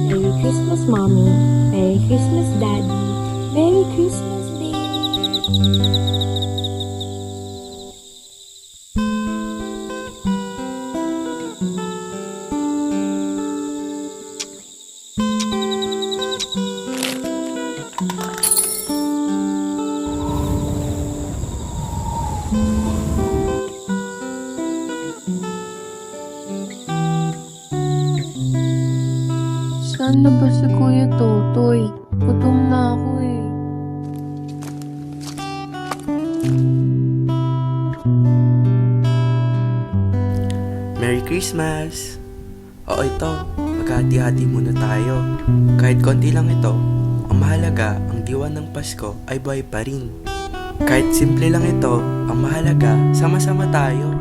Merry Christmas, Mommy. Merry Christmas, Daddy. Merry Christmas, baby. Saan na ba si Kuya Totoy? Gutom na ako eh. Merry Christmas! Oo, ito. Maghati-hati muna tayo. Kahit konti lang ito, ang mahalaga, ang diwa ng Pasko ay buhay pa rin. Kahit simple lang ito, ang mahalaga, sama-sama tayo.